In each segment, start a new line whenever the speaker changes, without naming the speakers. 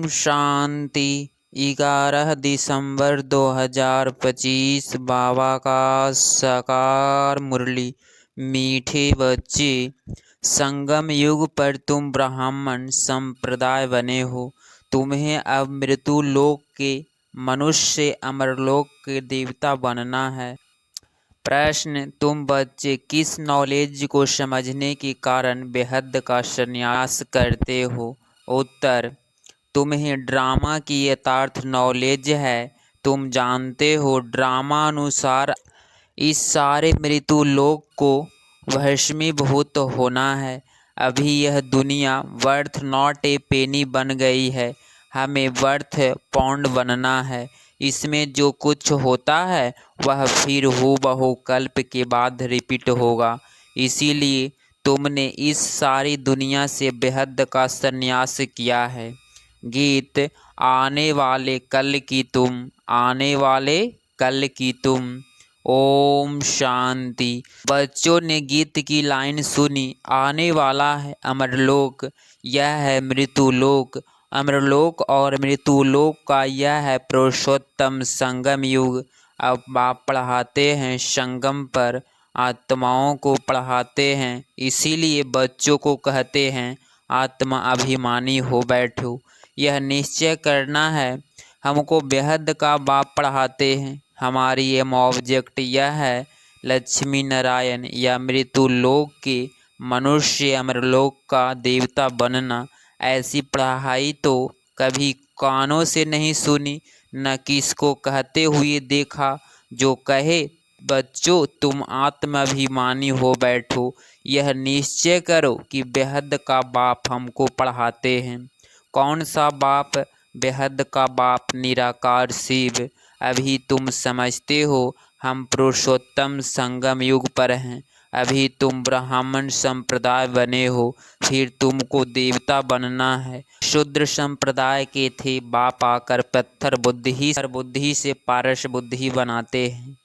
ओम शांति। 11 दिसंबर 2025 बाबा का साकार मुरली। मीठे बच्चे, संगम युग पर तुम ब्राह्मण संप्रदाय बने हो। तुम्हें अब मृत्यु लोक के मनुष्य अमरलोक के देवता बनना है। प्रश्न, तुम बच्चे किस नॉलेज को समझने के कारण बेहद का संन्यास करते हो? उत्तर, तुम्हें ड्रामा की यथार्थ नॉलेज है। तुम जानते हो ड्रामा अनुसार इस सारे मृत्यु लोक को भस्मीभूत होना है। अभी यह दुनिया वर्थ नॉट ए पेनी बन गई है, हमें वर्थ पाउंड बनना है। इसमें जो कुछ होता है वह फिर हूबहू कल्प के बाद रिपीट होगा। इसीलिए तुमने इस सारी दुनिया से बेहद का संन्यास किया है। गीत, आने वाले कल की तुम, आने वाले कल की तुम। ओम शांति। बच्चों ने गीत की लाइन सुनी, आने वाला है अमरलोक, यह है मृत्युलोक। अमरलोक और मृत्युलोक का यह है पुरुषोत्तम संगम युग। अब आप पढ़ाते हैं संगम पर, आत्माओं को पढ़ाते हैं, इसीलिए बच्चों को कहते हैं आत्मा अभिमानी हो बैठो। यह निश्चय करना है। हमको बेहद का बाप पढ़ाते हैं। हमारी एम ऑब्जेक्ट यह है, लक्ष्मी नारायण या मृत्युलोक के मनुष्य अमरलोक का देवता बनना। ऐसी पढ़ाई तो कभी कानों से नहीं सुनी, न किसको कहते हुए देखा। जो कहे बच्चों तुम आत्माभिमानी हो बैठो, यह निश्चय करो कि बेहद का बाप हमको पढ़ाते हैं। कौन सा बाप? बेहद का बाप निराकार शिव। अभी तुम समझते हो हम पुरुषोत्तम संगम युग पर हैं। अभी तुम ब्राह्मण संप्रदाय बने हो, फिर तुमको देवता बनना है। शूद्र संप्रदाय के थे, बाप आकर पत्थर बुद्धि से पारस बुद्धि बनाते हैं।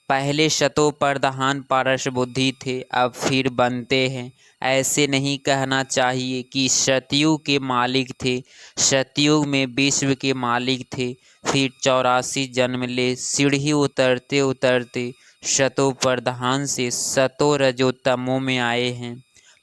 पहले शतोप्रधान पारस बुद्धि थे, अब फिर बनते हैं। ऐसे नहीं कहना चाहिए कि सतयुग के मालिक थे। सतयुग में विश्व के मालिक थे, फिर 84 जन्म ले, सीढ़ी उतरते उतरते शतोप्रधान से सतो रजोतमों में आए हैं।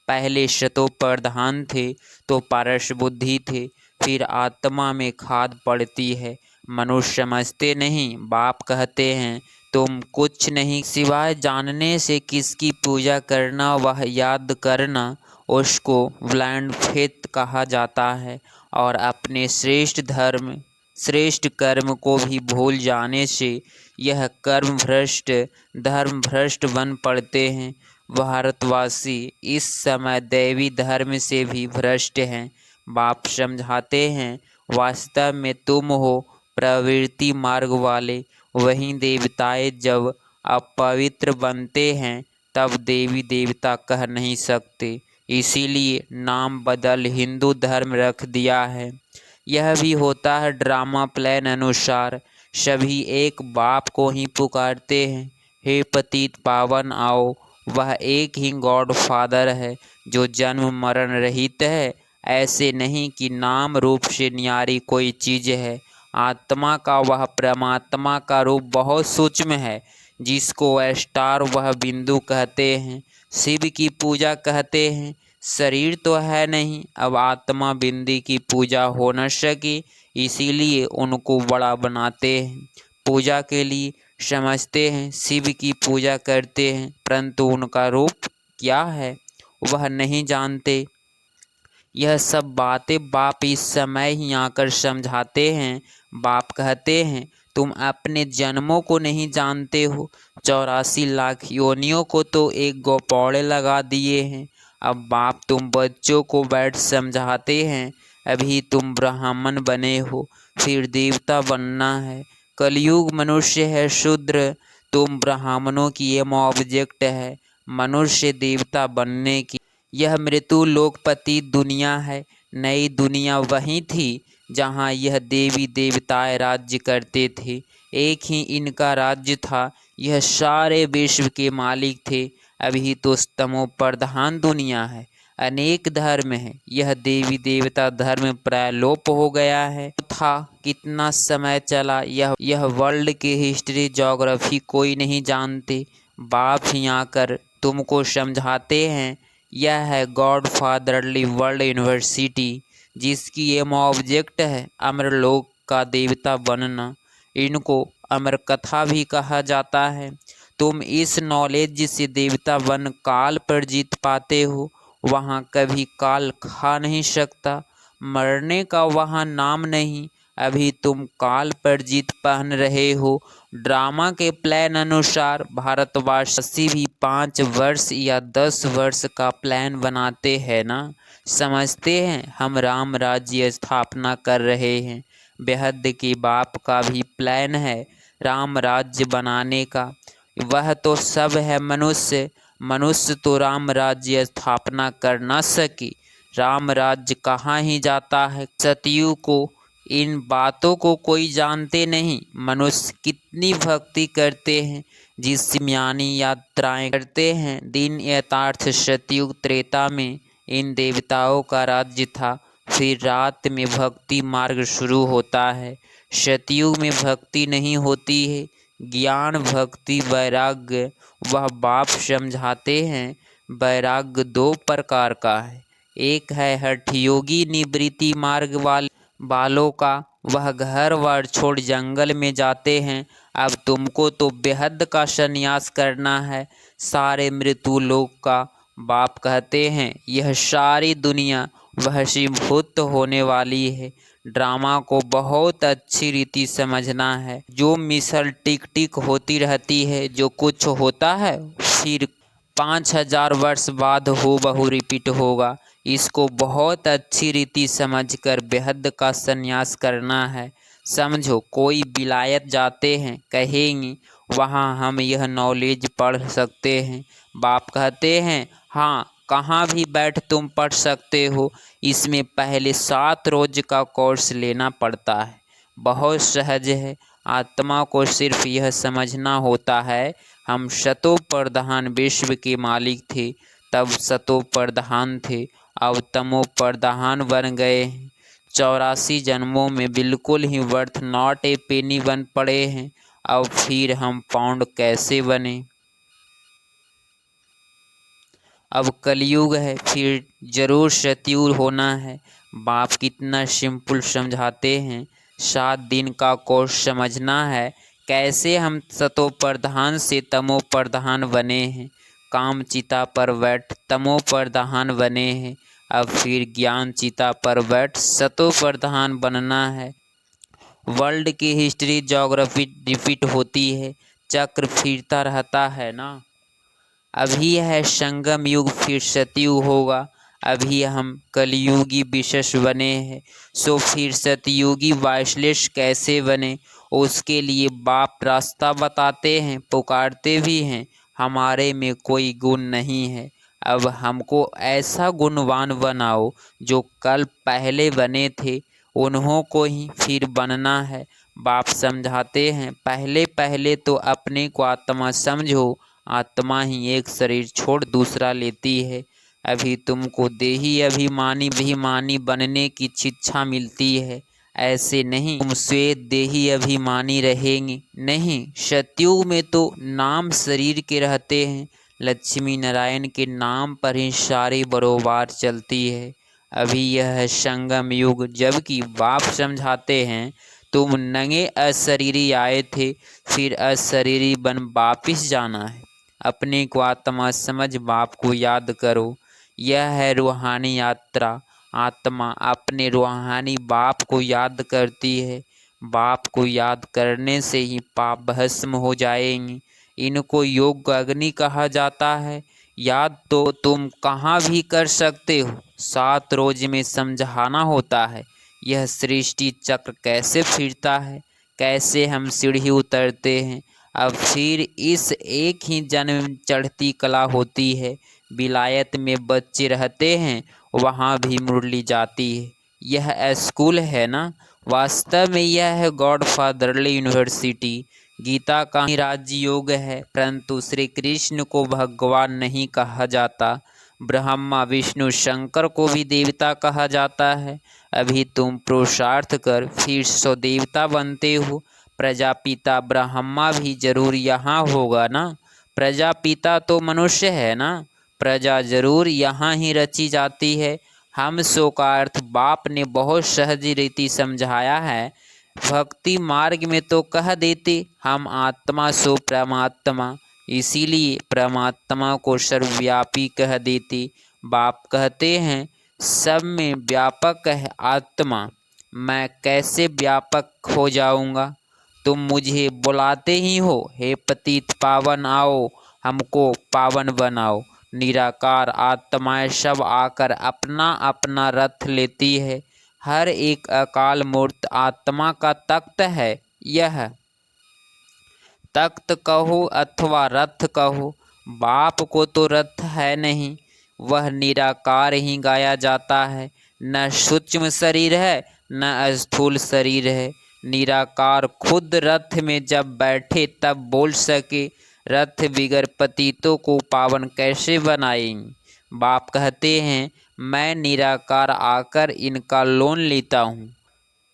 पहले शतोप्रधान थे तो पारस बुद्धि थे, फिर आत्मा में खाद पड़ती है। मनुष्य समझते नहीं, बाप कहते हैं तुम कुछ नहीं सिवाय जानने से किसकी पूजा करना वह याद करना, उसको ब्लाइंड फेथ कहा जाता है। और अपने श्रेष्ठ धर्म श्रेष्ठ कर्म को भी भूल जाने से यह कर्म भ्रष्ट धर्म भ्रष्ट बन पड़ते हैं। भारतवासी इस समय दैवी धर्म से भी भ्रष्ट हैं। बाप समझाते हैं वास्तव में तुम हो प्रवृत्ति मार्ग वाले। वहीं देवताएं जब अपवित्र बनते हैं तब देवी देवता कह नहीं सकते, इसीलिए नाम बदल हिंदू धर्म रख दिया है। यह भी होता है ड्रामा प्लान अनुसार। सभी एक बाप को ही पुकारते हैं, हे पतित पावन आओ। वह एक ही गॉड फादर है जो जन्म मरण रहित है। ऐसे नहीं कि नाम रूप से न्यारी कोई चीज़ है। आत्मा का वह परमात्मा का रूप बहुत सूक्ष्म है, जिसको स्टार वह बिंदु कहते हैं। शिव की पूजा कहते हैं। शरीर तो है नहीं, अब आत्मा बिंदी की पूजा हो न सके, इसीलिए उनको बड़ा बनाते हैं। पूजा के लिए समझते हैं शिव की पूजा करते हैं, परंतु उनका रूप क्या है वह नहीं जानते। यह सब बातें बाप इस समय ही आकर समझाते हैं। बाप कहते हैं तुम अपने जन्मों को नहीं जानते हो। 84 लाख योनियों को तो एक गोपौड़े लगा दिए हैं। अब बाप तुम बच्चों को बैठ समझाते हैं, अभी तुम ब्राह्मण बने हो, फिर देवता बनना है। कलयुग मनुष्य है शूद्र, तुम ब्राह्मणों की एम ऑब्जेक्ट है मनुष्य देवता बनने की। यह मृत्यु लोकपति दुनिया है। नई दुनिया वहीं थी जहाँ यह देवी देवताएं राज्य करते थे। एक ही इनका राज्य था, यह सारे विश्व के मालिक थे। अभी तो स्तमो प्रधान दुनिया है। अनेक धर्म हैं। यह देवी देवता धर्म प्रलोप हो गया है था। कितना समय चला यह वर्ल्ड की हिस्ट्री ज्योग्राफी कोई नहीं जानते। बाप ही आकर तुमको समझाते हैं। यह है गॉड फादरली वर्ल्ड यूनिवर्सिटी, जिसकी एम ऑब्जेक्ट है अमरलोक का देवता बनना। इनको अमर कथा भी कहा जाता है। तुम इस नॉलेज से देवता बन काल पर जीत पाते हो। वहाँ कभी काल खा नहीं सकता। मरने का वहाँ नाम नहीं। अभी तुम काल पर जीत पहन रहे हो। ड्रामा के प्लान अनुसार भारतवासी भी 5 वर्ष या 10 वर्ष का प्लान बनाते हैं ना। समझते हैं हम राम राज्य स्थापना कर रहे हैं। बेहद के बाप का भी प्लान है राम राज्य बनाने का। वह तो सब है मनुष्य। मनुष्य तो राम राज्य स्थापना कर न सके। राम राज्य कहाँ ही जाता है सतयुग को। इन बातों को कोई जानते नहीं। मनुष्य कितनी भक्ति करते हैं, जिस्मानी यात्राएं करते हैं। दिन यथार्थ सतयुग त्रेता में इन देवताओं का राज्य था। फिर रात में भक्ति मार्ग शुरू होता है। सतयुग में भक्ति नहीं होती है, ज्ञान भक्ति वैराग्य। वह बाप समझाते हैं वैराग्य 2 प्रकार का है। एक है हठयोगी निवृत्ति मार्ग वालों का। वह घर वर छोड़ जंगल में जाते हैं। अब तुमको तो बेहद का संन्यास करना है, सारे मृत्यु लोक का। बाप कहते हैं यह सारी दुनिया वशीभूत होने वाली है। ड्रामा को बहुत अच्छी रीति समझना है। जो मिसल टिक टिक होती रहती है, जो कुछ होता है फिर 5000 वर्ष बाद हूबहू रिपीट होगा। इसको बहुत अच्छी रीति समझकर बेहद का संन्यास करना है। समझो, कोई विलायत जाते हैं, कहेंगे वहाँ हम यह नॉलेज पढ़ सकते हैं। बाप कहते हैं हाँ, कहाँ भी बैठ तुम पढ़ सकते हो। इसमें पहले 7 रोज का कोर्स लेना पड़ता है। बहुत सहज है। आत्मा को सिर्फ यह समझना होता है हम सतो प्रधान विश्व के मालिक थे, तब सतो प्रधान थे, अब तमो प्रधान बन गए हैं। 84 जन्मों में बिल्कुल ही वर्थ नॉट ए पेनी बन पड़े हैं। अब फिर हम पाउंड कैसे बने। अब कलयुग है, फिर जरूर सतयुग होना है। बाप कितना सिंपल समझाते हैं। 7 दिन का कोर्स समझना है। कैसे हम सतो प्रधान से तमो प्रधान बने हैं। काम चिता पर बैठ तमो प्रधान बने हैं। अब फिर ज्ञान चिता पर बैठ सतो प्रधान बनना है। वर्ल्ड की हिस्ट्री ज्योग्राफी रिपीट होती है, चक्र फिरता रहता है ना। अभी है संगम युग, फिर सतयुग होगा। अभी हम कलयुगी विशेष बने हैं, सो फिर सतयुगी वाइसलेस कैसे बने। उसके लिए बाप रास्ता बताते हैं, पुकारते भी हैं। हमारे में कोई गुण नहीं है, अब हमको ऐसा गुणवान बनाओ जो कल पहले बने थे उन्हों को ही फिर बनना है। बाप समझाते हैं पहले पहले तो अपने को आत्मा समझो। आत्मा ही एक शरीर छोड़ दूसरा लेती है। अभी तुमको देही अभिमानी बनने की शिक्षा मिलती है। ऐसे नहीं तुम श्वेत देही अभिमानी रहेंगे, नहीं। सतयुग में तो नाम शरीर के रहते हैं। लक्ष्मी नारायण के नाम पर ही सारी बरोबार चलती है। अभी यह है संगम युग, जबकि बाप समझाते हैं तुम नंगे अशरीरी आए थे, फिर अशरीरी बन वापिस जाना है। अपने को आत्मा समझ बाप को याद करो। यह है रूहानी यात्रा। आत्मा अपने रूहानी बाप को याद करती है। बाप को याद करने से ही पाप भस्म हो जाएंगे। इनको योग अग्नि कहा जाता है। याद तो तुम कहाँ भी कर सकते हो, 7 रोज में समझाना होता है। यह सृष्टि चक्र कैसे फिरता है, कैसे हम सीढ़ी उतरते हैं। अब फिर इस एक ही जन्म चढ़ती कला होती है। विलायत में बच्चे रहते हैं, वहाँ भी मुरली जाती है। यह स्कूल है ना। वास्तव में यह है गॉड फादरली यूनिवर्सिटी। गीता का ही राजयोग है, परंतु श्री कृष्ण को भगवान नहीं कहा जाता। ब्रह्मा विष्णु शंकर को भी देवता कहा जाता है। अभी तुम पुरुषार्थ कर फिर सो देवता बनते हो। प्रजापिता ब्रह्मा भी जरूर यहाँ होगा ना। प्रजापिता तो मनुष्य है ना। प्रजा जरूर यहाँ ही रची जाती है। हम सो का अर्थ बाप ने बहुत सहज रीति समझाया है। भक्ति मार्ग में तो कह देते हम आत्मा सो परमात्मा, इसीलिए परमात्मा को सर्वव्यापी कह देते। बाप कहते हैं सब में व्यापक है आत्मा, मैं कैसे व्यापक हो जाऊंगा। तुम मुझे बुलाते ही हो, हे पतित पावन आओ हमको पावन बनाओ। निराकार आत्माएं सब आकर अपना अपना रथ लेती है। हर एक अकाल मूर्त आत्मा का तख्त है। यह तख्त कहो अथवा रथ कहो, बाप को तो रथ है नहीं, वह निराकार ही गाया जाता है। न सूक्ष्म शरीर है न स्थूल शरीर है। निराकार खुद रथ में जब बैठे तब बोल सके, रथ बिगर पतितों को पावन कैसे बनाएंगे। बाप कहते हैं मैं निराकार आकर इनका लोन लेता हूँ।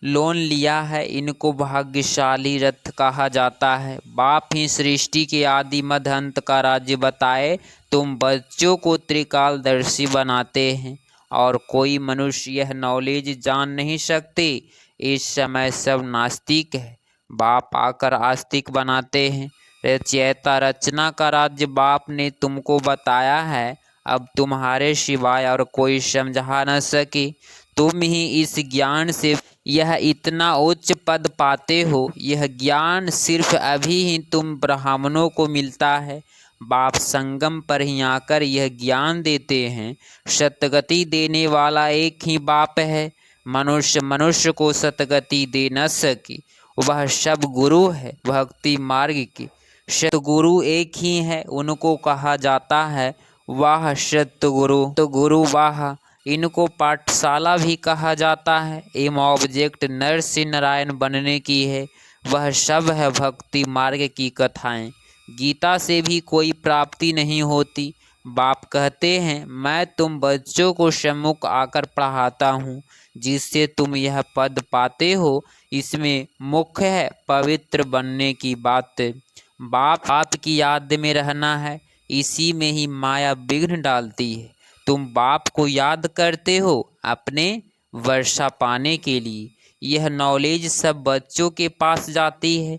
लोन लिया है, इनको भाग्यशाली रथ कहा जाता है। बाप ही सृष्टि के आदि मध्य अंत का राज्य बताए। तुम बच्चों को त्रिकालदर्शी बनाते हैं और कोई मनुष्य यह नॉलेज जान नहीं सकते। इस समय सब नास्तिक है, बाप आकर आस्तिक बनाते हैं। रचयिता रचना का राज्य बाप ने तुमको बताया है, अब तुम्हारे सिवाय और कोई समझा न सके। तुम ही इस ज्ञान से यह इतना उच्च पद पाते हो। यह ज्ञान सिर्फ अभी ही तुम ब्राह्मणों को मिलता है। बाप संगम पर ही आकर यह ज्ञान देते हैं। सतगति देने वाला एक ही बाप है। मनुष्य मनुष्य को सतगति दे न सके, वह सब गुरु है भक्ति मार्ग के। सतगुरु एक ही है, उनको कहा जाता है वाह सतगुरु। तो गुरु वाह, इनको पाठशाला भी कहा जाता है। एम ऑब्जेक्ट नर से नारायण बनने की है। वह सब है भक्ति मार्ग की कथाएं। गीता से भी कोई प्राप्ति नहीं होती। बाप कहते हैं मैं तुम बच्चों को सम्मुख आकर पढ़ाता हूँ, जिससे तुम यह पद पाते हो। इसमें मुख्य है पवित्र बनने की बात। बाप की याद में रहना है, इसी में ही माया विघ्न डालती है। तुम बाप को याद करते हो अपने वर्षा पाने के लिए। यह नॉलेज सब बच्चों के पास जाती है।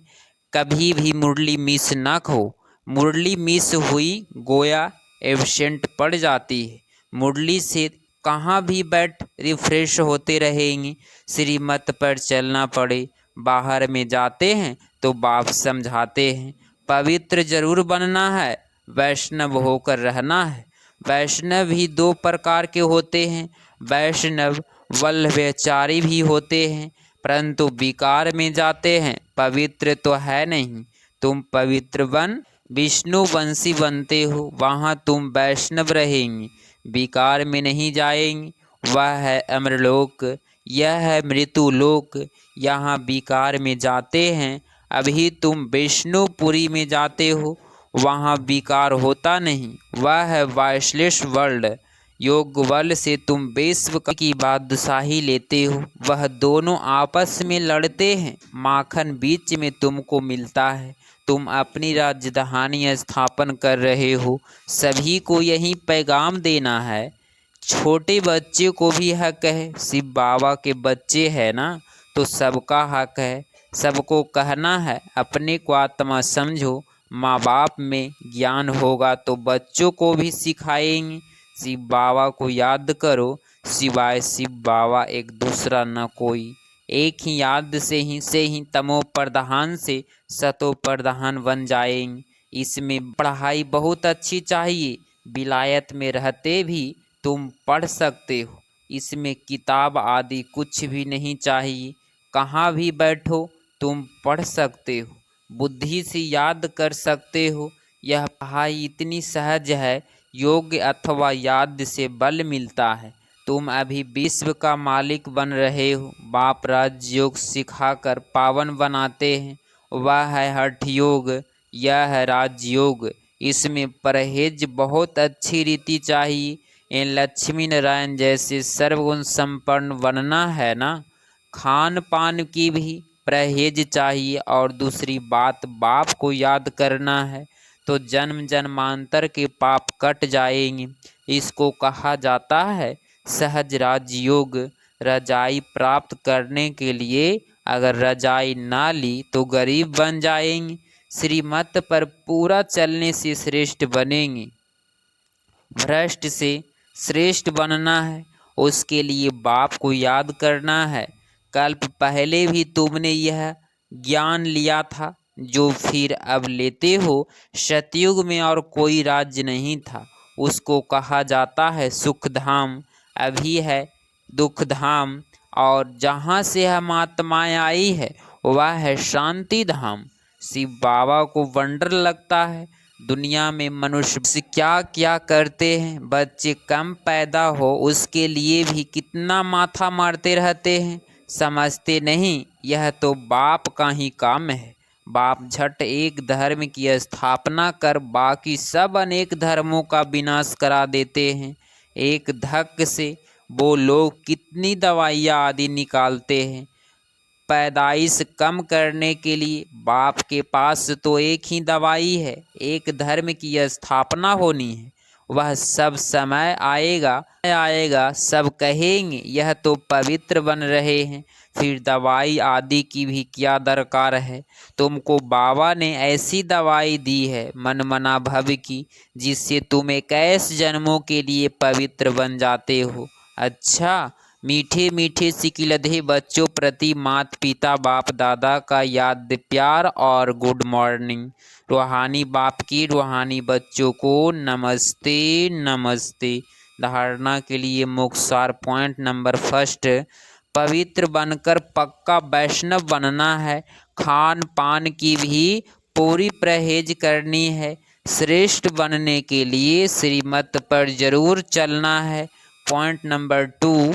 कभी भी मुरली मिस न खो। मुरली मिस हुई गोया एब्सेंट पड़ जाती है। मुरली से कहाँ भी बैठ रिफ्रेश होते रहेंगे। श्रीमत पर चलना पड़े, बाहर में जाते हैं तो बाप समझाते हैं पवित्र जरूर बनना है, वैष्णव होकर रहना है। वैष्णव भी दो प्रकार के होते हैं। वैष्णव वल्लभचारी भी होते हैं, परंतु विकार में जाते हैं, पवित्र तो है नहीं। तुम पवित्र बन विष्णु वंशी बनते हो, वहाँ तुम वैष्णव रहेंगे, विकार में नहीं जाएंगे। वह है अमरलोक, यह है मृत्युलोक। यहाँ विकार में जाते हैं। अभी तुम विष्णुपुरी में जाते हो, वहाँ विकार होता नहीं। वह है वाइसलेस वर्ल्ड। योग बल से तुम विश्व की बादशाही लेते हो। वह दोनों आपस में लड़ते हैं, माखन बीच में तुमको मिलता है। तुम अपनी राजधानी स्थापन कर रहे हो, सभी को यही पैगाम देना है। छोटे बच्चे को भी हक है, शिव बाबा के बच्चे हैं ना, तो सबका हक है। सबको कहना है अपने को आत्मा समझो। माँ बाप में ज्ञान होगा तो बच्चों को भी सिखाएंगे। शिव बाबा को याद करो, सिवाय शिव बाबा एक दूसरा न कोई। एक ही याद से ही तमो प्रधान से सतो प्रधान बन जाएंगे। इसमें पढ़ाई बहुत अच्छी चाहिए। विलायत में रहते भी तुम पढ़ सकते हो। इसमें किताब आदि कुछ भी नहीं चाहिए। कहाँ भी बैठो तुम पढ़ सकते हो, बुद्धि से याद कर सकते हो। यह पढ़ाई इतनी सहज है, योग अथवा याद से बल मिलता है। तुम अभी विश्व का मालिक बन रहे हो। बाप राजयोग सिखाकर पावन बनाते हैं। वह है हठ योग, यह है राजयोग। इसमें परहेज बहुत अच्छी रीति चाहिए। इन लक्ष्मी नारायण जैसे सर्वगुण संपन्न बनना है ना। खान पान की भी परहेज चाहिए और दूसरी बात बाप को याद करना है तो जन्म जन्मांतर के पाप कट जाएंगे। इसको कहा जाता है सहज राजयोग। रजाई प्राप्त करने के लिए अगर रजाई ना ली तो गरीब बन जाएंगे। श्रीमत पर पूरा चलने से श्रेष्ठ बनेंगे। भ्रष्ट से श्रेष्ठ बनना है उसके लिए बाप को याद करना है। कल्प पहले भी तुमने यह ज्ञान लिया था जो फिर अब लेते हो। सतयुग में और कोई राज्य नहीं था, उसको कहा जाता है सुखधाम। अभी है दुखधाम और जहाँ से हम आत्माएं आई है वह है शांति धाम। शिव बाबा को वंडर लगता है दुनिया में मनुष्य क्या क्या करते हैं। बच्चे कम पैदा हो उसके लिए भी कितना माथा मारते रहते हैं, समझते नहीं यह तो बाप का ही काम है। बाप झट एक धर्म की स्थापना कर बाकी सब अनेक धर्मों का विनाश करा देते हैं। एक धक से वो लोग कितनी दवाइयाँ आदि निकालते हैं पैदाइश कम करने के लिए। बाप के पास तो एक ही दवाई है, एक धर्म की स्थापना होनी है। वह सब समय आएगा सब कहेंगे यह तो पवित्र बन रहे हैं, फिर दवाई आदि की भी क्या दरकार है। तुमको बाबा ने ऐसी दवाई दी है मनमना भव की जिससे तुम 21 जन्मों के लिए पवित्र बन जाते हो। अच्छा, मीठे मीठे सिकिलधे बच्चों प्रति माता पिता बाप दादा का याद प्यार और गुड मॉर्निंग। रूहानी बाप की रूहानी बच्चों को नमस्ते नमस्ते। धारणा के लिए मुख्य पॉइंट नंबर फर्स्ट, पवित्र बनकर पक्का वैष्णव बनना है। खान पान की भी पूरी परहेज करनी है। श्रेष्ठ बनने के लिए श्रीमत पर जरूर चलना है। पॉइंट नंबर 2,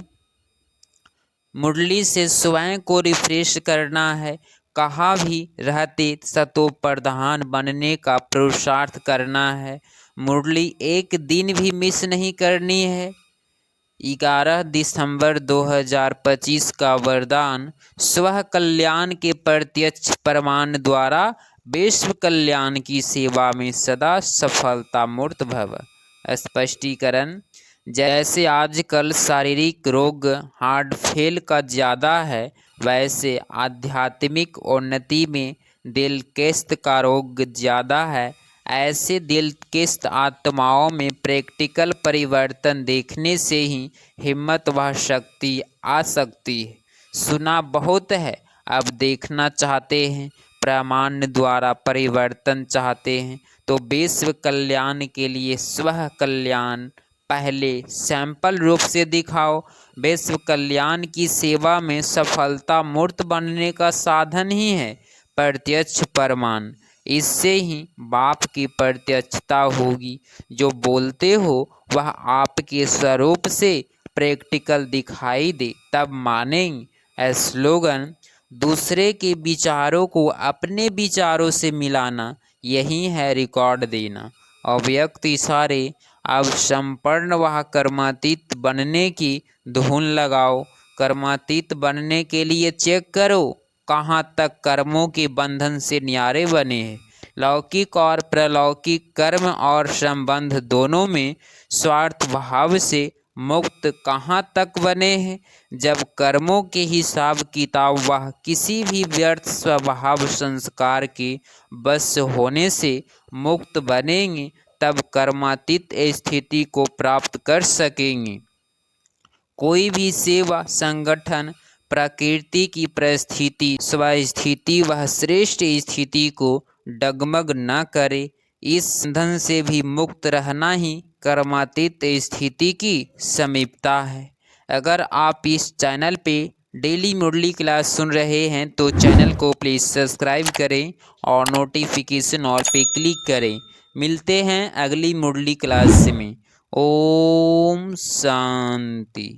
मुरली से स्वयं को रिफ्रेश करना है। कहाँ भी रहते सतो प्रधान बनने का पुरुषार्थ करना है। मुरली एक दिन भी मिस नहीं करनी है। 11 दिसंबर 2025 का वरदान, स्व कल्याण के प्रत्यक्ष प्रमाण द्वारा विश्व कल्याण की सेवा में सदा सफलता मूर्त भव। स्पष्टीकरण, जैसे आजकल शारीरिक रोग हार्ट फेल का ज़्यादा है वैसे आध्यात्मिक उन्नति में दिलकिस्त का रोग ज़्यादा है। ऐसे दिलकिस्त आत्माओं में प्रैक्टिकल परिवर्तन देखने से ही हिम्मत व शक्ति आ सकती है। सुना बहुत है, अब देखना चाहते हैं। प्रमाण द्वारा परिवर्तन चाहते हैं तो विश्व कल्याण के लिए स्व कल्याण पहले सैंपल रूप से दिखाओ। विश्व कल्याण की सेवा में सफलता मूर्त बनने का साधन ही है प्रत्यक्ष प्रमाण। इससे ही बाप की प्रत्यक्षता होगी। जो बोलते हो वह आपके स्वरूप से प्रैक्टिकल दिखाई दे तब मानेंगे। स्लोगन, दूसरे के विचारों को अपने विचारों से मिलाना यही है रिकॉर्ड देना। अव्यक्त इशारे, अब संपन्न व कर्मातीत बनने की धुन लगाओ। कर्मातीत बनने के लिए चेक करो कहाँ तक कर्मों के बंधन से न्यारे बने हैं। लौकिक और प्रलौकिक कर्म और संबंध दोनों में स्वार्थ भाव से मुक्त कहाँ तक बने हैं। जब कर्मों के हिसाब किताब वह किसी भी व्यर्थ स्वभाव संस्कार के बस होने से मुक्त बनेंगे तब कर्मातीत स्थिति को प्राप्त कर सकेंगे। कोई भी सेवा संगठन प्रकृति की परिस्थिति स्वस्थिति व श्रेष्ठ स्थिति को डगमग न करे। इस बंधन से भी मुक्त रहना ही कर्मातीत स्थिति की समीपता है। अगर आप इस चैनल पे डेली मुरली क्लास सुन रहे हैं तो चैनल को प्लीज़ सब्सक्राइब करें और नोटिफिकेशन और पे क्लिक करें। मिलते हैं अगली मुरली क्लास में। ओम शांति।